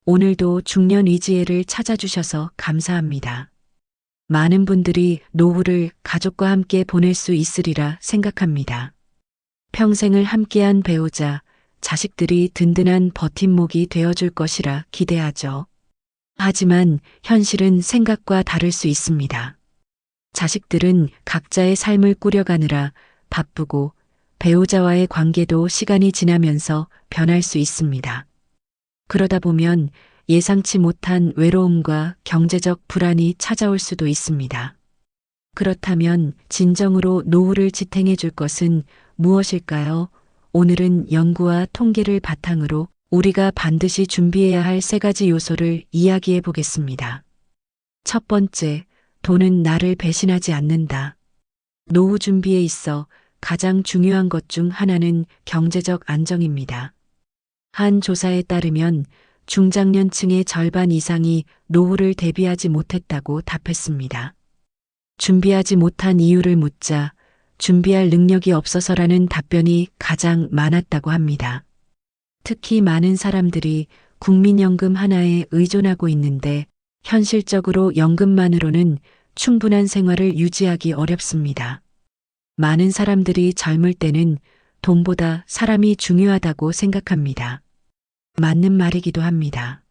오늘도 중년 의지혜를 찾아주셔서 감사합니다. 많은 분들이 노후를 가족과 함께 보낼 수 있으리라 생각합니다. 평생을 함께한 배우자, 자식들이 든든한 버팀목이 되어줄 것이라 기대하죠. 하지만 현실은 생각과 다를 수 있습니다. 자식들은 각자의 삶을 꾸려가느라 바쁘고 배우자와의 관계도 시간이 지나면서 변할 수 있습니다. 그러다 보면 예상치 못한 외로움과 경제적 불안이 찾아올 수도 있습니다. 그렇다면 진정으로 노후를 지탱해 줄 것은 무엇일까요? 오늘은 연구와 통계를 바탕으로 우리가 반드시 준비해야 할 3가지 요소를 이야기해 보겠습니다. 첫 번째, 돈은 나를 배신하지 않는다. 노후 준비에 있어 가장 중요한 것 중 하나는 경제적 안정입니다. 한 조사에 따르면 중장년층의 절반 이상이 노후를 대비하지 못했다고 답했습니다. 준비하지 못한 이유를 묻자 준비할 능력이 없어서라는 답변이 가장 많았다고 합니다. 특히 많은 사람들이 국민연금 하나에 의존하고 있는데 현실적으로 연금만으로는 충분한 생활을 유지하기 어렵습니다. 많은 사람들이 젊을 때는 돈보다 사람이 중요하다고 생각합니다. 맞는 말이기도 합니다.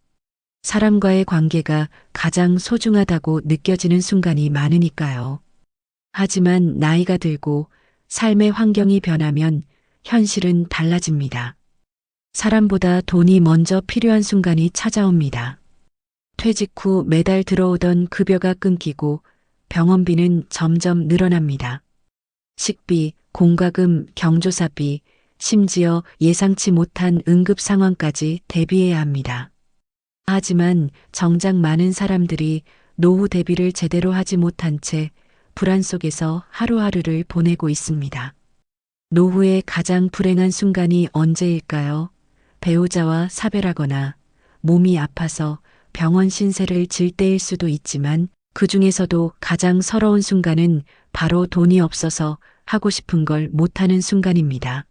사람과의 관계가 가장 소중하다고 느껴지는 순간이 많으니까요. 하지만 나이가 들고 삶의 환경이 변하면 현실은 달라집니다. 사람보다 돈이 먼저 필요한 순간이 찾아옵니다. 퇴직 후 매달 들어오던 급여가 끊기고 병원비는 점점 늘어납니다. 식비, 공과금, 경조사비, 심지어 예상치 못한 응급 상황까지 대비해야 합니다. 하지만 정작 많은 사람들이 노후 대비를 제대로 하지 못한 채 불안 속에서 하루하루를 보내고 있습니다. 노후의 가장 불행한 순간이 언제일까요? 배우자와 사별하거나 몸이 아파서 병원 신세를 질 때일 수도 있지만 그 중에서도 가장 서러운 순간은 바로 돈이 없어서 하고 싶은 걸 못하는 순간입니다.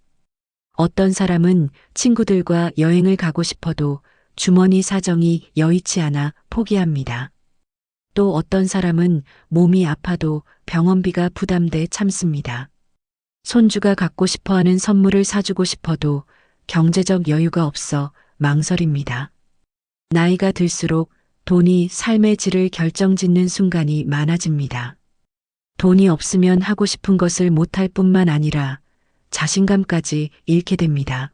어떤 사람은 친구들과 여행을 가고 싶어도 주머니 사정이 여의치 않아 포기합니다. 또 어떤 사람은 몸이 아파도 병원비가 부담돼 참습니다. 손주가 갖고 싶어하는 선물을 사주고 싶어도 경제적 여유가 없어 망설입니다. 나이가 들수록 돈이 삶의 질을 결정짓는 순간이 많아집니다. 돈이 없으면 하고 싶은 것을 못할 뿐만 아니라 자신감까지 잃게 됩니다.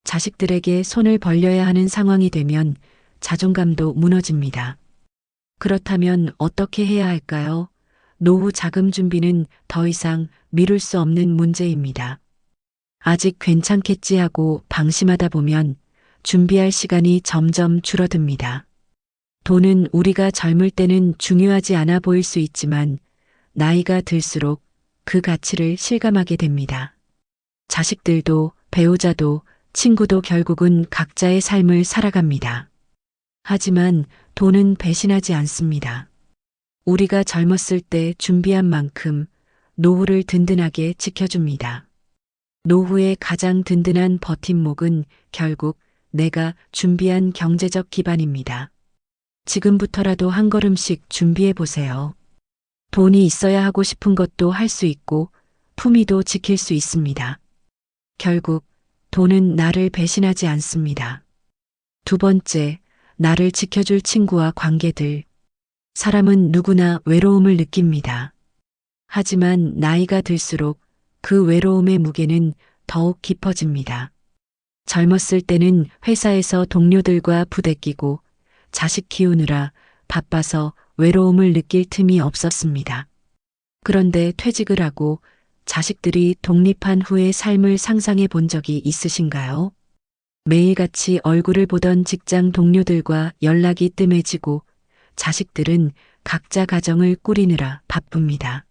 자식들에게 손을 벌려야 하는 상황이 되면 자존감도 무너집니다. 그렇다면 어떻게 해야 할까요? 노후 자금 준비는 더 이상 미룰 수 없는 문제입니다. 아직 괜찮겠지 하고 방심하다 보면 준비할 시간이 점점 줄어듭니다. 돈은 우리가 젊을 때는 중요하지 않아 보일 수 있지만 나이가 들수록 그 가치를 실감하게 됩니다. 자식들도 배우자도 친구도 결국은 각자의 삶을 살아갑니다. 하지만 돈은 배신하지 않습니다. 우리가 젊었을 때 준비한 만큼 노후를 든든하게 지켜줍니다. 노후의 가장 든든한 버팀목은 결국 내가 준비한 경제적 기반입니다. 지금부터라도 한 걸음씩 준비해 보세요. 돈이 있어야 하고 싶은 것도 할 수 있고 품위도 지킬 수 있습니다. 결국 돈은 나를 배신하지 않습니다. 두 번째, 나를 지켜줄 친구와 관계들. 사람은 누구나 외로움을 느낍니다. 하지만 나이가 들수록 그 외로움의 무게는 더욱 깊어집니다. 젊었을 때는 회사에서 동료들과 부대끼고 자식 키우느라 바빠서 외로움을 느낄 틈이 없었습니다. 그런데 퇴직을 하고 자식들이 독립한 후의 삶을 상상해 본 적이 있으신가요? 매일같이 얼굴을 보던 직장 동료들과 연락이 뜸해지고 자식들은 각자 가정을 꾸리느라 바쁩니다.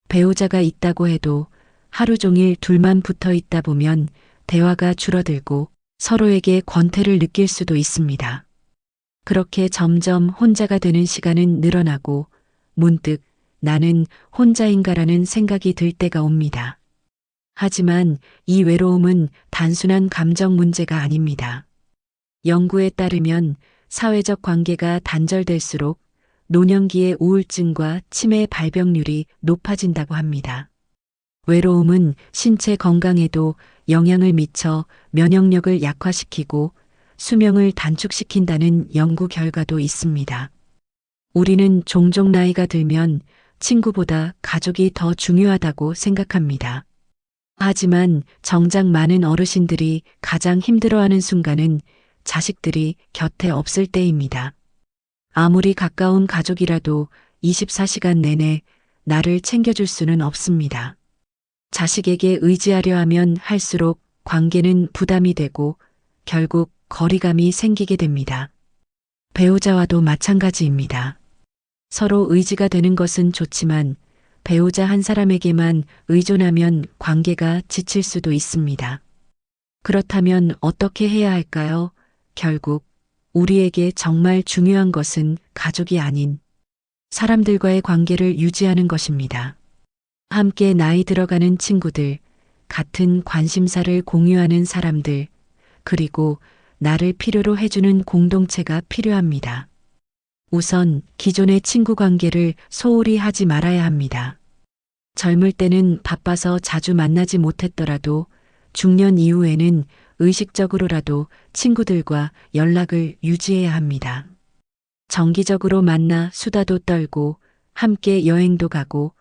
배우자가 있다고 해도 하루 종일 둘만 붙어 있다 보면 대화가 줄어들고 서로에게 권태를 느낄 수도 있습니다. 그렇게 점점 혼자가 되는 시간은 늘어나고 문득 나는 혼자인가라는 생각이 들 때가 옵니다. 하지만 이 외로움은 단순한 감정 문제가 아닙니다. 연구에 따르면 사회적 관계가 단절될수록 노년기의 우울증과 치매 발병률이 높아진다고 합니다. 외로움은 신체 건강에도 영향을 미쳐 면역력을 약화시키고 수명을 단축시킨다는 연구 결과도 있습니다. 우리는 종종 나이가 들면 친구보다 가족이 더 중요하다고 생각합니다. 하지만 정작 많은 어르신들이 가장 힘들어하는 순간은 자식들이 곁에 없을 때입니다. 아무리 가까운 가족이라도 24시간 내내 나를 챙겨줄 수는 없습니다. 자식에게 의지하려 하면 할수록 관계는 부담이 되고 결국 거리감이 생기게 됩니다. 배우자와도 마찬가지입니다. 서로 의지가 되는 것은 좋지만 배우자 한 사람에게만 의존하면 관계가 지칠 수도 있습니다. 그렇다면 어떻게 해야 할까요? 결국 우리에게 정말 중요한 것은 가족이 아닌 사람들과의 관계를 유지하는 것입니다. 함께 나이 들어가는 친구들, 같은 관심사를 공유하는 사람들, 그리고 나를 필요로 해주는 공동체가 필요합니다. 우선 기존의 친구 관계를 소홀히 하지 말아야 합니다. 젊을 때는 바빠서 자주 만나지 못했더라도 중년 이후에는 의식적으로라도 친구들과 연락을 유지해야 합니다. 정기적으로 만나 수다도 떨고 함께 여행도 가고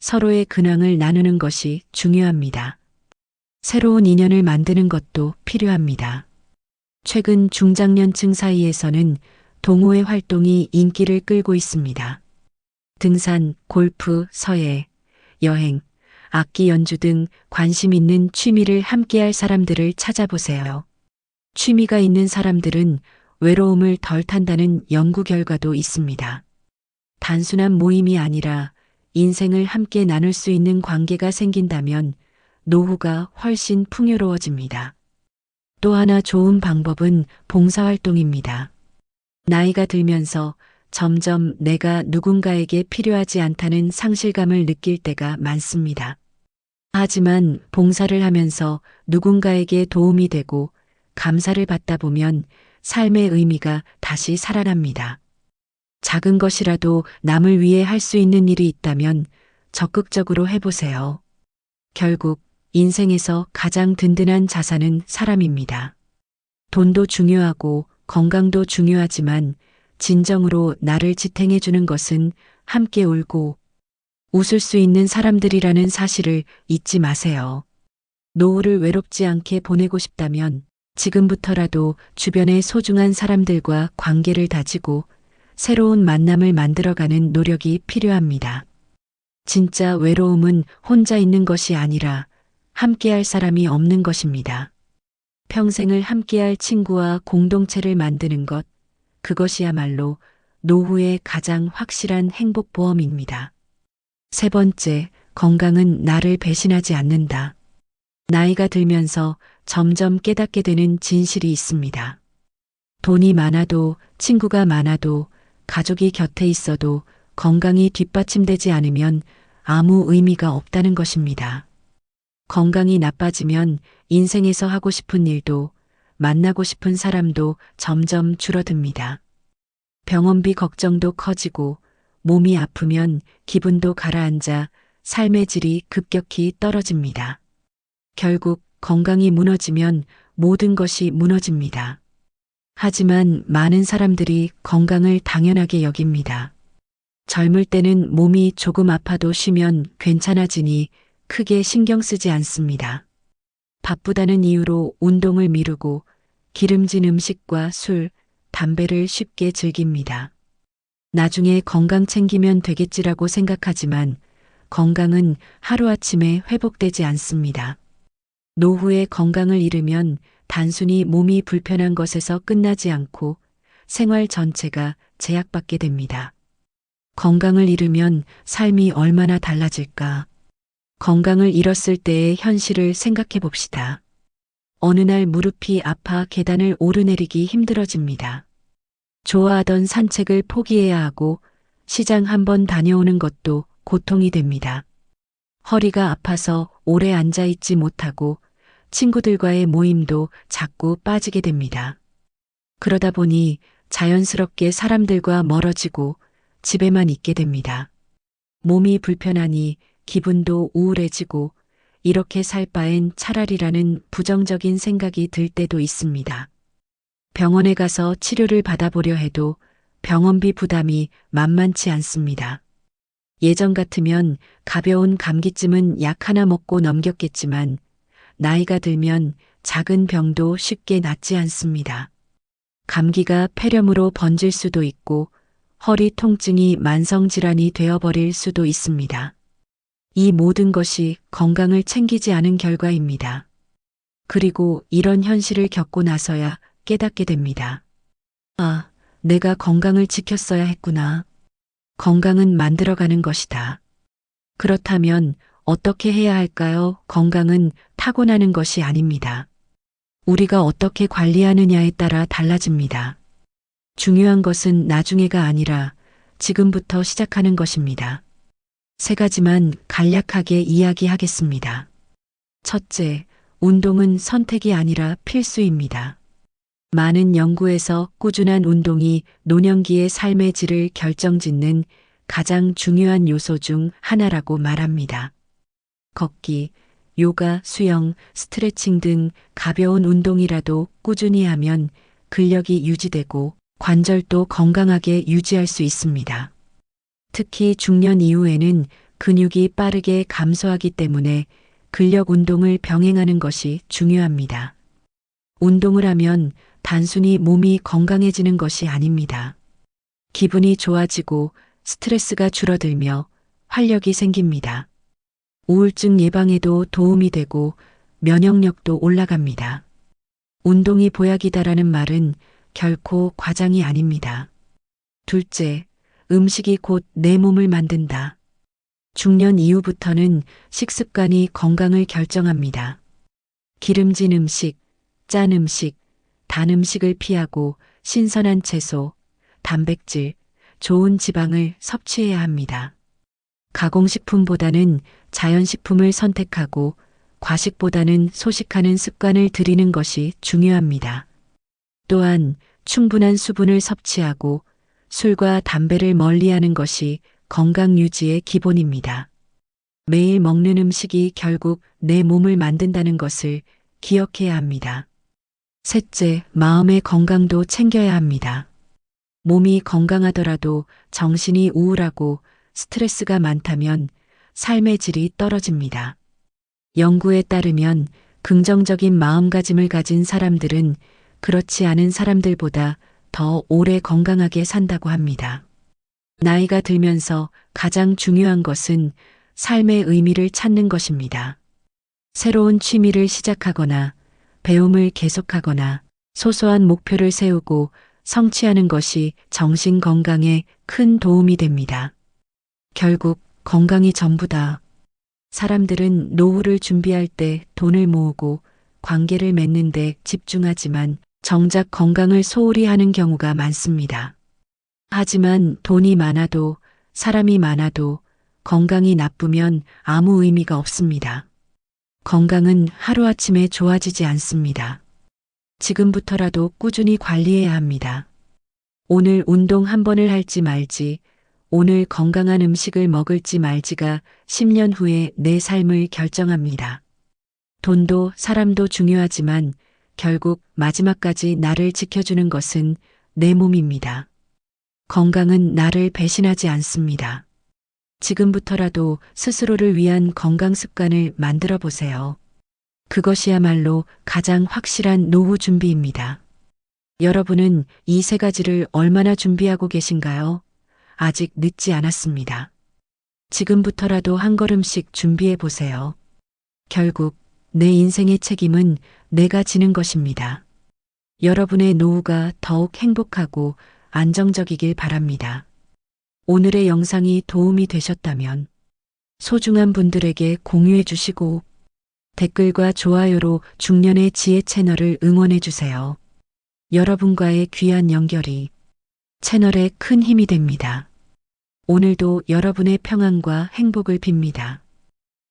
서로의 근황을 나누는 것이 중요합니다. 새로운 인연을 만드는 것도 필요합니다. 최근 중장년층 사이에서는 동호회 활동이 인기를 끌고 있습니다. 등산, 골프, 서예, 여행, 악기 연주 등 관심 있는 취미를 함께할 사람들을 찾아보세요. 취미가 있는 사람들은 외로움을 덜 탄다는 연구 결과도 있습니다. 단순한 모임이 아니라 인생을 함께 나눌 수 있는 관계가 생긴다면 노후가 훨씬 풍요로워집니다. 또 하나 좋은 방법은 봉사활동입니다. 나이가 들면서 점점 내가 누군가에게 필요하지 않다는 상실감을 느낄 때가 많습니다. 하지만 봉사를 하면서 누군가에게 도움이 되고 감사를 받다 보면 삶의 의미가 다시 살아납니다. 작은 것이라도 남을 위해 할 수 있는 일이 있다면 적극적으로 해보세요. 결국 인생에서 가장 든든한 자산은 사람입니다. 돈도 중요하고 건강도 중요하지만 진정으로 나를 지탱해 주는 것은 함께 울고 웃을 수 있는 사람들이라는 사실을 잊지 마세요. 노후를 외롭지 않게 보내고 싶다면 지금부터라도 주변의 소중한 사람들과 관계를 다지고 새로운 만남을 만들어가는 노력이 필요합니다. 진짜 외로움은 혼자 있는 것이 아니라 함께할 사람이 없는 것입니다. 평생을 함께할 친구와 공동체를 만드는 것, 그것이야말로 노후의 가장 확실한 행복보험입니다. 세 번째, 건강은 나를 배신하지 않는다. 나이가 들면서 점점 깨닫게 되는 진실이 있습니다. 돈이 많아도, 친구가 많아도, 가족이 곁에 있어도 건강이 뒷받침되지 않으면 아무 의미가 없다는 것입니다. 건강이 나빠지면 인생에서 하고 싶은 일도 만나고 싶은 사람도 점점 줄어듭니다. 병원비 걱정도 커지고 몸이 아프면 기분도 가라앉아 삶의 질이 급격히 떨어집니다. 결국 건강이 무너지면 모든 것이 무너집니다. 하지만 많은 사람들이 건강을 당연하게 여깁니다. 젊을 때는 몸이 조금 아파도 쉬면 괜찮아지니 크게 신경 쓰지 않습니다. 바쁘다는 이유로 운동을 미루고 기름진 음식과 술, 담배를 쉽게 즐깁니다. 나중에 건강 챙기면 되겠지라고 생각하지만 건강은 하루아침에 회복되지 않습니다. 노후에 건강을 잃으면 단순히 몸이 불편한 것에서 끝나지 않고 생활 전체가 제약받게 됩니다. 건강을 잃으면 삶이 얼마나 달라질까? 건강을 잃었을 때의 현실을 생각해 봅시다. 어느 날 무릎이 아파 계단을 오르내리기 힘들어집니다. 좋아하던 산책을 포기해야 하고 시장 한번 다녀오는 것도 고통이 됩니다. 허리가 아파서 오래 앉아 있지 못하고 친구들과의 모임도 자꾸 빠지게 됩니다. 그러다 보니 자연스럽게 사람들과 멀어지고 집에만 있게 됩니다. 몸이 불편하니 기분도 우울해지고 이렇게 살 바엔 차라리라는 부정적인 생각이 들 때도 있습니다. 병원에 가서 치료를 받아보려 해도 병원비 부담이 만만치 않습니다. 예전 같으면 가벼운 감기쯤은 약 하나 먹고 넘겼겠지만 나이가 들면 작은 병도 쉽게 낫지 않습니다. 감기가 폐렴으로 번질 수도 있고 허리 통증이 만성질환이 되어버릴 수도 있습니다. 이 모든 것이 건강을 챙기지 않은 결과입니다. 그리고 이런 현실을 겪고 나서야 깨닫게 됩니다. 아, 내가 건강을 지켰어야 했구나. 건강은 만들어가는 것이다. 그렇다면 어떻게 해야 할까요? 건강은 타고나는 것이 아닙니다. 우리가 어떻게 관리하느냐에 따라 달라집니다. 중요한 것은 나중에가 아니라 지금부터 시작하는 것입니다. 세 가지만 간략하게 이야기하겠습니다. 첫째, 운동은 선택이 아니라 필수입니다. 많은 연구에서 꾸준한 운동이 노년기의 삶의 질을 결정짓는 가장 중요한 요소 중 하나라고 말합니다. 걷기, 요가, 수영, 스트레칭 등 가벼운 운동이라도 꾸준히 하면 근력이 유지되고 관절도 건강하게 유지할 수 있습니다. 특히 중년 이후에는 근육이 빠르게 감소하기 때문에 근력 운동을 병행하는 것이 중요합니다. 운동을 하면 단순히 몸이 건강해지는 것이 아닙니다. 기분이 좋아지고 스트레스가 줄어들며 활력이 생깁니다. 우울증 예방에도 도움이 되고 면역력도 올라갑니다. 운동이 보약이다라는 말은 결코 과장이 아닙니다. 둘째, 음식이 곧 내 몸을 만든다. 중년 이후부터는 식습관이 건강을 결정합니다. 기름진 음식, 짠 음식, 단 음식을 피하고 신선한 채소, 단백질, 좋은 지방을 섭취해야 합니다. 가공식품보다는 자연식품을 선택하고 과식보다는 소식하는 습관을 들이는 것이 중요합니다. 또한 충분한 수분을 섭취하고 술과 담배를 멀리하는 것이 건강 유지의 기본입니다. 매일 먹는 음식이 결국 내 몸을 만든다는 것을 기억해야 합니다. 셋째, 마음의 건강도 챙겨야 합니다. 몸이 건강하더라도 정신이 우울하고 스트레스가 많다면 삶의 질이 떨어집니다. 연구에 따르면 긍정적인 마음가짐을 가진 사람들은 그렇지 않은 사람들보다 더 오래 건강하게 산다고 합니다. 나이가 들면서 가장 중요한 것은 삶의 의미를 찾는 것입니다. 새로운 취미를 시작하거나 배움을 계속하거나 소소한 목표를 세우고 성취하는 것이 정신 건강에 큰 도움이 됩니다. 결국 건강이 전부다. 사람들은 노후를 준비할 때 돈을 모으고 관계를 맺는 데 집중하지만 정작 건강을 소홀히 하는 경우가 많습니다. 하지만 돈이 많아도 사람이 많아도 건강이 나쁘면 아무 의미가 없습니다. 건강은 하루아침에 좋아지지 않습니다. 지금부터라도 꾸준히 관리해야 합니다. 오늘 운동 한 번을 할지 말지, 오늘 건강한 음식을 먹을지 말지가 10년 후에 내 삶을 결정합니다. 돈도 사람도 중요하지만 결국 마지막까지 나를 지켜주는 것은 내 몸입니다. 건강은 나를 배신하지 않습니다. 지금부터라도 스스로를 위한 건강 습관을 만들어 보세요. 그것이야말로 가장 확실한 노후 준비입니다. 여러분은 이 세 가지를 얼마나 준비하고 계신가요? 아직 늦지 않았습니다. 지금부터라도 한 걸음씩 준비해 보세요. 결국 내 인생의 책임은 내가 지는 것입니다. 여러분의 노후가 더욱 행복하고 안정적이길 바랍니다. 오늘의 영상이 도움이 되셨다면 소중한 분들에게 공유해 주시고 댓글과 좋아요로 중년의 지혜 채널을 응원해 주세요. 여러분과의 귀한 연결이 채널에 큰 힘이 됩니다. 오늘도 여러분의 평안과 행복을 빕니다.